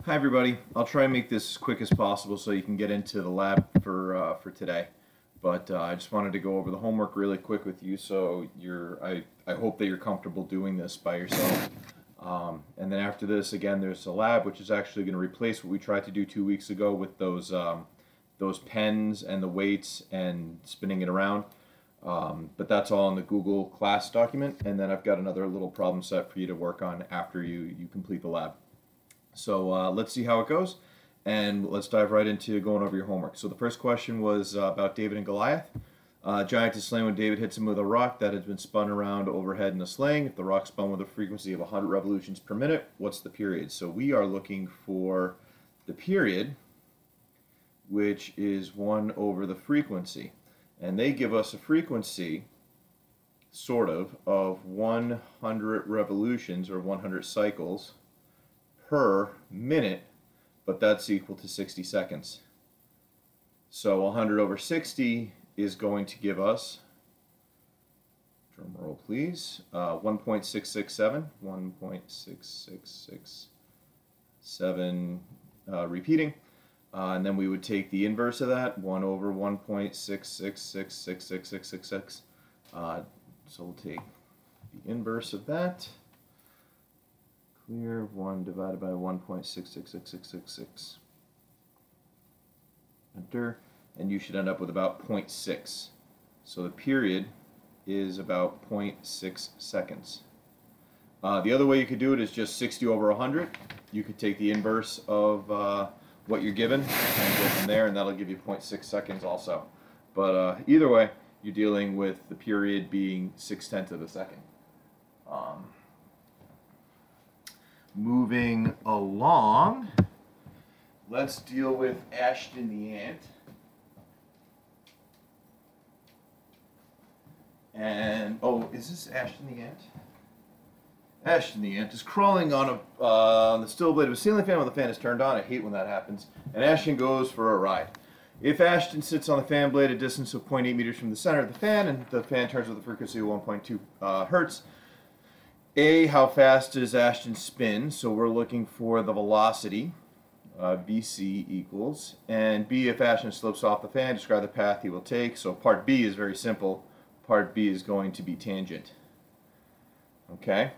Hi everybody. I'll try and make this as quick as possible so you can get into the lab for today. But I just wanted to go over the homework really quick with you, so I hope that you're comfortable doing this by yourself. And then after this, again, there's a lab which is actually going to replace what we tried to do 2 weeks ago with those pens and the weights and spinning it around. But that's all in the Google class document, and then I've got another little problem set for you to work on after you complete the lab. So let's see how it goes, and let's dive right into going over your homework. So the first question was about David and Goliath. Giant is slain when David hits him with a rock that has been spun around overhead in a sling. If the rock spun with a frequency of 100 revolutions per minute, what's the period? So we are looking for the period, which is 1 over the frequency. And they give us a frequency, sort of 100 revolutions or 100 cycles per minute, but that's equal to 60 seconds. So 100 over 60 is going to give us, drum roll please, 1.667, 1.6667, repeating. And then we would take the inverse of that, 1 over 1.666666666. So we'll take the inverse of that. Clear 1 divided by 1.666666. Enter, and you should end up with about 0.6. So the period is about 0.6 seconds. The other way you could do it is just 60 over 100. You could take the inverse of what you're given and go from there, and that'll give you 0.6 seconds also. But either way, you're dealing with the period being 6/10 of a second. Moving along, let's deal with Ashton the ant. And, oh, is this Ashton the ant? Ashton the ant is crawling on the steel blade of a ceiling fan when the fan is turned on. I hate when that happens. And Ashton goes for a ride. If Ashton sits on the fan blade a distance of 0.8 meters from the center of the fan, and the fan turns with a frequency of 1.2 hertz, A, how fast does Ashton spin? So we're looking for the velocity, Vc equals. And B, if Ashton slips off the fan, describe the path he will take. So part B is very simple. Part B is going to be tangent. Okay?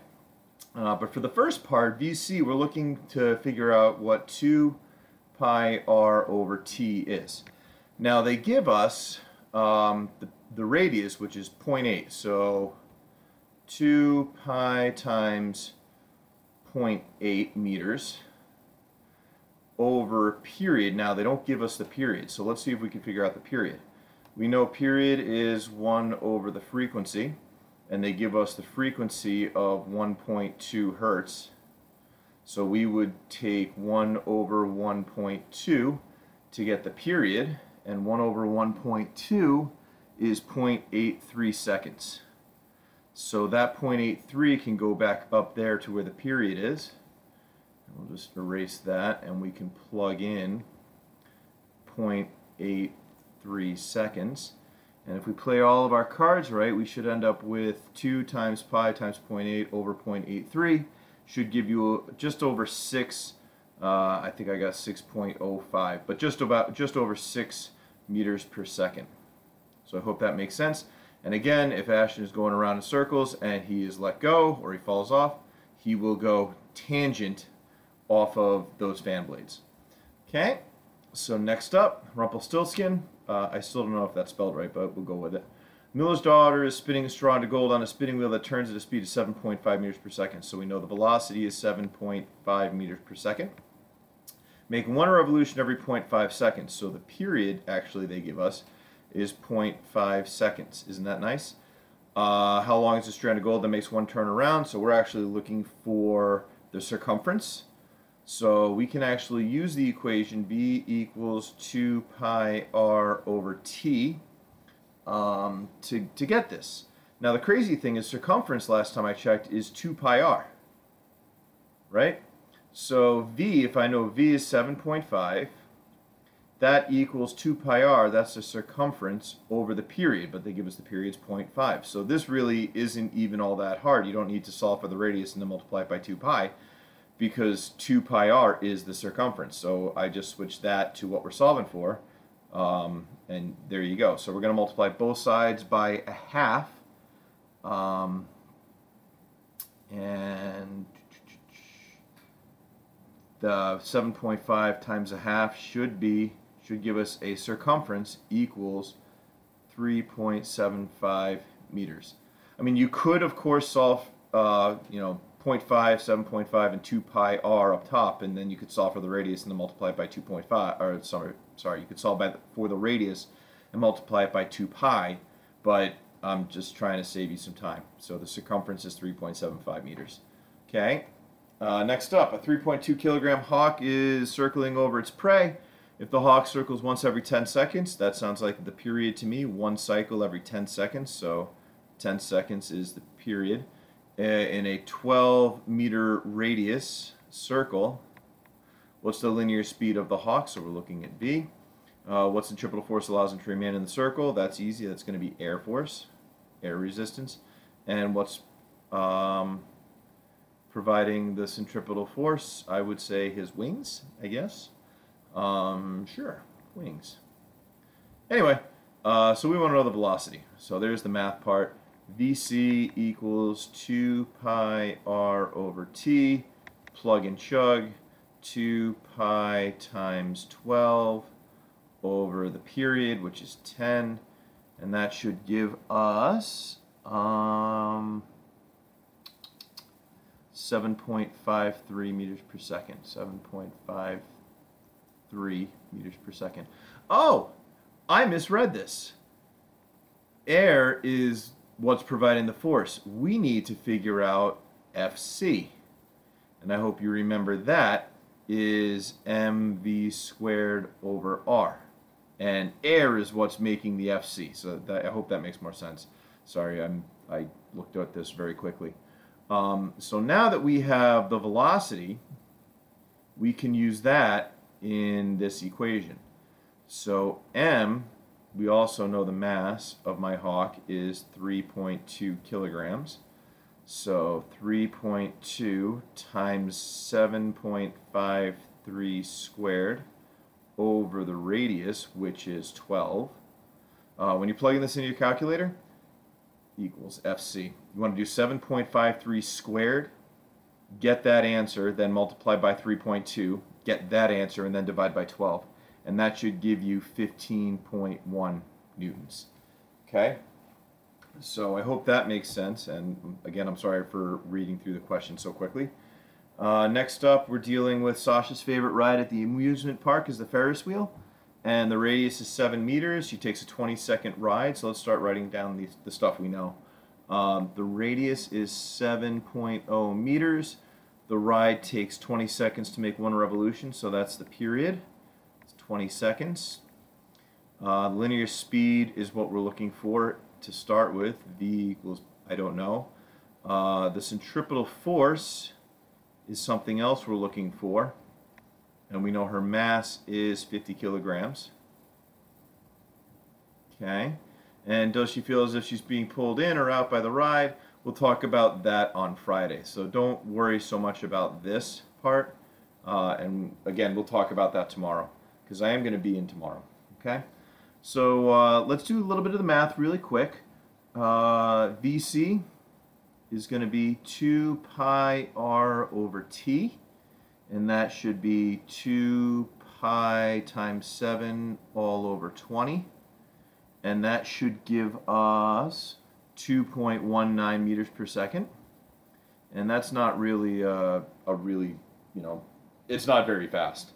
But for the first part, Vc, we're looking to figure out what 2 pi r over t is. Now they give us the radius, which is 0.8. So 2 pi times 0.8 meters over period. Now they don't give us the period, so let's see if we can figure out the period. We know period is 1 over the frequency, and they give us the frequency of 1.2 hertz. So we would take 1 over 1.2 to get the period, and 1 over 1.2 is 0.83 seconds. So that 0.83 can go back up there to where the period is. We'll just erase that, and we can plug in 0.83 seconds. And if we play all of our cards right, we should end up with 2 times pi times 0.8 over 0.83. Should give you just over 6, I think I got 6.05, but just over 6 meters per second. So I hope that makes sense. And again, if Ashton is going around in circles and he is let go or he falls off, he will go tangent off of those fan blades. Okay, so next up, Rumpelstiltskin. I still don't know if that's spelled right, but we'll go with it. Miller's daughter is spinning a straw into gold on a spinning wheel that turns at a speed of 7.5 meters per second. So we know the velocity is 7.5 meters per second. Make 1 revolution every 0.5 seconds. So the period, actually, they give us is 0.5 seconds. Isn't that nice? How long is a strand of gold that makes 1 turn around? So we're actually looking for the circumference. So we can actually use the equation B equals 2 pi r over t to get this. Now the crazy thing is circumference, last time I checked, is 2 pi r. Right? So V, if I know V is 7.5, that equals 2 pi r, that's the circumference over the period, but they give us the period's 0.5. So this really isn't even all that hard. You don't need to solve for the radius and then multiply it by 2 pi. because 2 pi r is the circumference. So I just switched that to what we're solving for, and there you go. So we're going to multiply both sides by a half, and the 7.5 times a half should give us a circumference equals 3.75 meters. I mean, you could of course solve 0.5, 7.5, and 2 pi r up top, and then you could solve for the radius and then multiply it by 2.5. Or sorry, you could solve for the radius and multiply it by 2 pi. But I'm just trying to save you some time. So the circumference is 3.75 meters. Okay. Next up, a 3.2 kilogram hawk is circling over its prey. If the hawk circles once every 10 seconds, that sounds like the period to me. One cycle every 10 seconds. So 10 seconds is the period. In a 12-meter radius circle, what's the linear speed of the hawk? So we're looking at V. What's centripetal force allows them to remain in the circle? That's easy. That's going to be air force, air resistance. And what's providing the centripetal force? I would say his wings, I guess. Sure, wings. Anyway, so we want to know the velocity. So there's the math part. VC equals 2 pi r over t, plug and chug, 2 pi times 12 over the period, which is 10, and that should give us 7.53 meters per second. 7.53 meters per second. Oh, I misread this. Air is what's providing the force. We need to figure out Fc. And I hope you remember that is mv squared over r. And air is what's making the Fc. So I hope that makes more sense. Sorry, I looked at this very quickly. So now that we have the velocity, we can use that in this equation. So m, we also know the mass of my hawk is 3.2 kilograms. So 3.2 times 7.53 squared over the radius, which is 12. When you plug in this into your calculator, equals Fc. You want to do 7.53 squared, get that answer, then multiply by 3.2, get that answer, and then divide by 12. And that should give you 15.1 newtons. Okay? So I hope that makes sense. And again, I'm sorry for reading through the question so quickly. Next up, we're dealing with Sasha's favorite ride at the amusement park is the Ferris wheel. And the radius is 7 meters. She takes a 20-second ride. So let's start writing down the stuff we know. The radius is 7.0 meters. The ride takes 20 seconds to make one revolution, so that's the period. It's 20 seconds. Linear speed is what we're looking for to start with. V equals, I don't know. The centripetal force is something else we're looking for. And we know her mass is 50 kilograms. Okay. And does she feel as if she's being pulled in or out by the ride? We'll talk about that on Friday. So don't worry so much about this part. And again, we'll talk about that tomorrow because I am going to be in tomorrow. Okay. So let's do a little bit of the math really quick. VC is going to be 2 pi r over t. And that should be 2 pi times 7 all over 20. And that should give us 2.19 meters per second. And that's not really it's not very fast.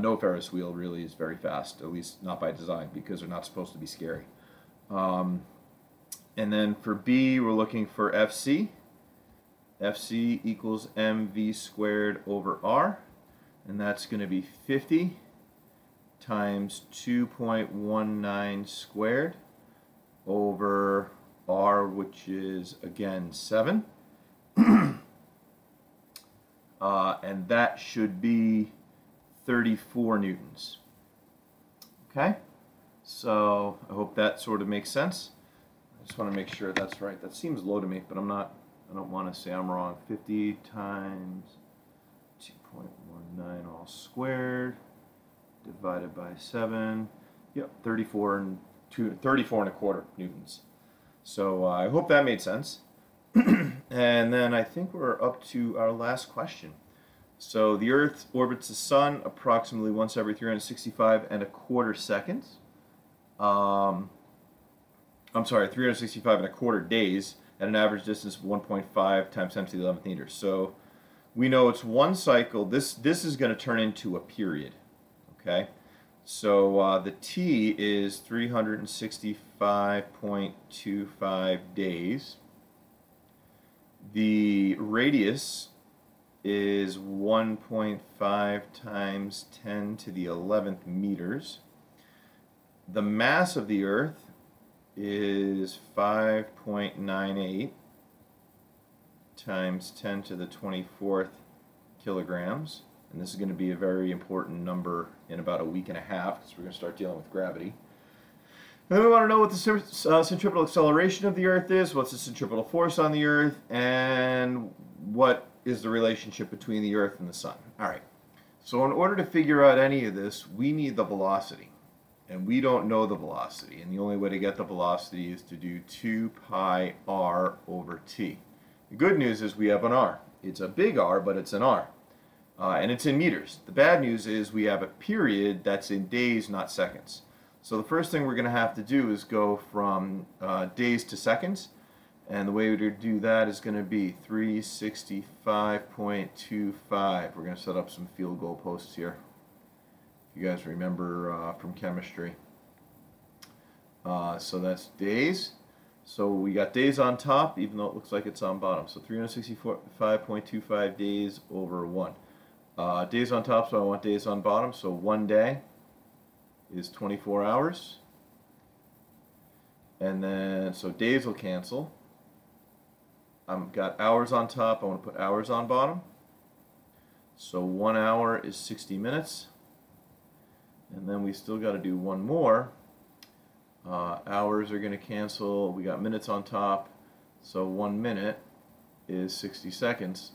No Ferris wheel really is very fast, at least not by design, because they're not supposed to be scary. And then for B, we're looking for Fc. Fc equals mv squared over r, and that's going to be 50 times 2.19 squared over r, which is again 7. And that should be 34 newtons. Okay? So I hope that sort of makes sense. I just want to make sure that's right. That seems low to me, but I don't want to say I'm wrong. 50 times 2. 0.19 all squared divided by 7. Yep, 34 and 1/4 newtons. So I hope that made sense. And then I think we're up to our last question. So the Earth orbits the Sun approximately once every 365 1/4 seconds. I'm sorry, 365 1/4 days at an average distance of 1.5 times 10 to the 11th meters. So we know it's one cycle. This is going to turn into a period. Okay, so the T is 365.25 days. The radius is 1.5 times 10 to the 11th meters. The mass of the Earth is 5.98 times 10 to the 24th kilograms. And this is going to be a very important number in about a week and a half because we're going to start dealing with gravity. And then we want to know what the centripetal acceleration of the Earth is, what's the centripetal force on the Earth, and what is the relationship between the Earth and the Sun. All right, so in order to figure out any of this, we need the velocity. And we don't know the velocity. And the only way to get the velocity is to do 2 pi r over t. The good news is we have an r. It's a big R, but it's an r. And it's in meters. The bad news is we have a period that's in days, not seconds. So the first thing we're going to have to do is go from days to seconds. And the way to do that is going to be 365.25. We're going to set up some field goal posts here. If you guys remember from chemistry. So that's days. So we got days on top, even though it looks like it's on bottom. So 365.25 days over 1. Days on top, so I want days on bottom. So 1 day is 24 hours. And then, so days will cancel. I've got hours on top, I want to put hours on bottom. So 1 hour is 60 minutes. And then we still got to do one more. Hours are going to cancel. We got minutes on top. So 1 minute is 60 seconds.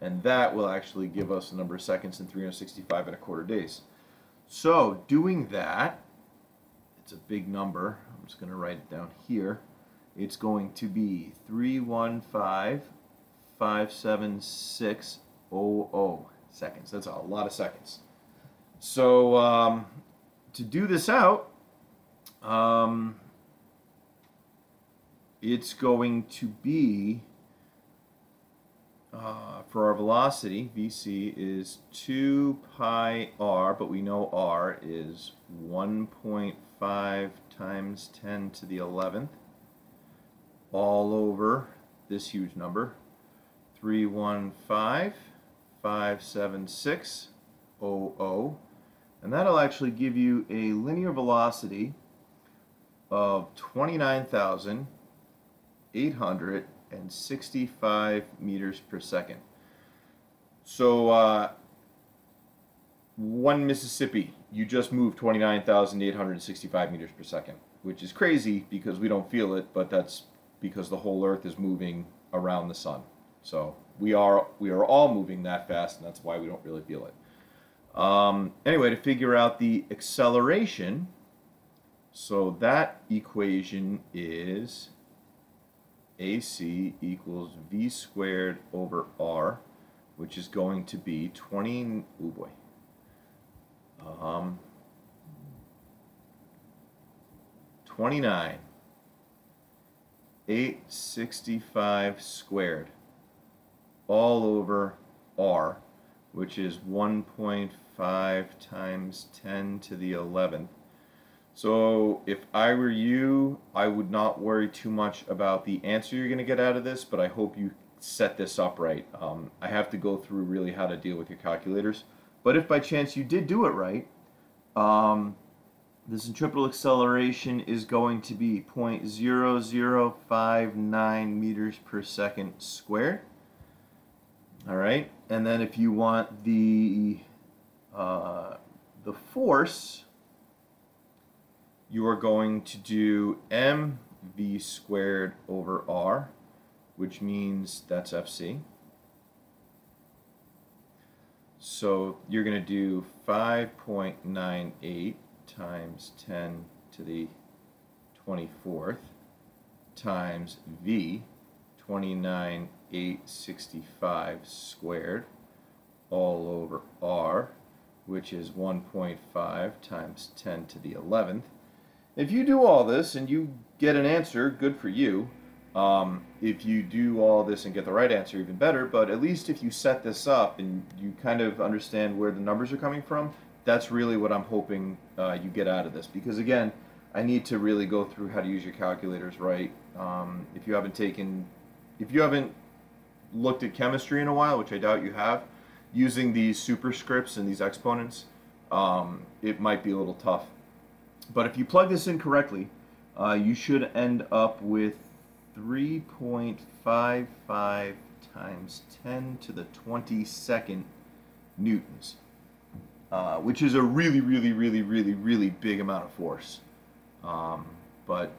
And that will actually give us the number of seconds in 365 1/4 days. So doing that, it's a big number. I'm just going to write it down here. It's going to be 315,576.00 seconds. That's a lot of seconds. So to do this out, it's going to be, for our velocity, VC is 2 pi r, but we know r is 1.5 times 10 to the 11th, all over this huge number, 315,576.00. And that'll actually give you a linear velocity of 29,865 meters per second. So 1 Mississippi, you just moved 29,865 meters per second, which is crazy because we don't feel it, but that's because the whole Earth is moving around the sun. So we are all moving that fast, and that's why we don't really feel it. Anyway, to figure out the acceleration, so that equation is AC equals V squared over R, which is going to be 29,865 squared all over R, which is 1.5 times 10 to the 11th. So if I were you, I would not worry too much about the answer you're going to get out of this, but I hope you set this up right. I have to go through really how to deal with your calculators. But if by chance you did do it right, the centripetal acceleration is going to be 0.0059 meters per second squared. All right, and then if you want the force, you are going to do mv squared over r, which means that's FC. So you're going to do 5.98 times 10 to the 24th times V, 29,865 squared, all over R, which is 1.5 times 10 to the 11th. If you do all this and you get an answer, good for you. If you do all this and get the right answer, even better, but at least if you set this up and you kind of understand where the numbers are coming from, that's really what I'm hoping you get out of this. Because again, I need to really go through how to use your calculators right. If you haven't looked at chemistry in a while, which I doubt you have, using these superscripts and these exponents, it might be a little tough. But if you plug this in correctly, you should end up with 3.55 times 10 to the 22nd newtons, which is a really, really, really, really, really big amount of force. But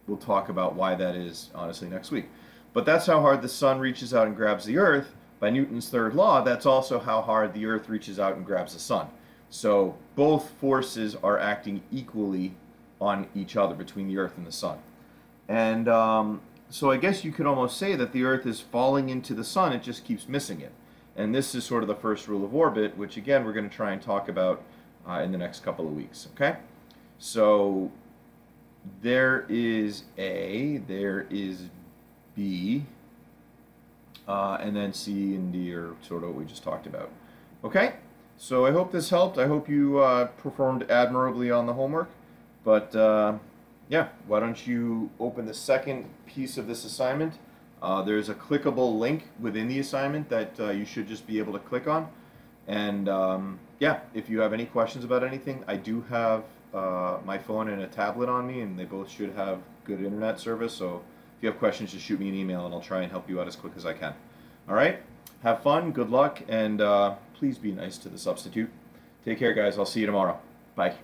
we'll talk about why that is, honestly, next week. But that's how hard the sun reaches out and grabs the earth. By Newton's third law, that's also how hard the earth reaches out and grabs the sun. So both forces are acting equally on each other between the earth and the sun. And so I guess you could almost say that the earth is falling into the sun, it just keeps missing it. And this is sort of the first rule of orbit, which again we're going to try and talk about in the next couple of weeks. Okay? So there is A, there is B, and then C and D are sort of what we just talked about. Okay? So I hope this helped. I hope you performed admirably on the homework. But yeah, why don't you open the second piece of this assignment. There's a clickable link within the assignment that you should just be able to click on. And yeah, if you have any questions about anything, I do have my phone and a tablet on me, and they both should have good internet service. So if you have questions, just shoot me an email and I'll try and help you out as quick as I can. All right? Have fun, good luck, and please be nice to the substitute. Take care, guys. I'll see you tomorrow. Bye.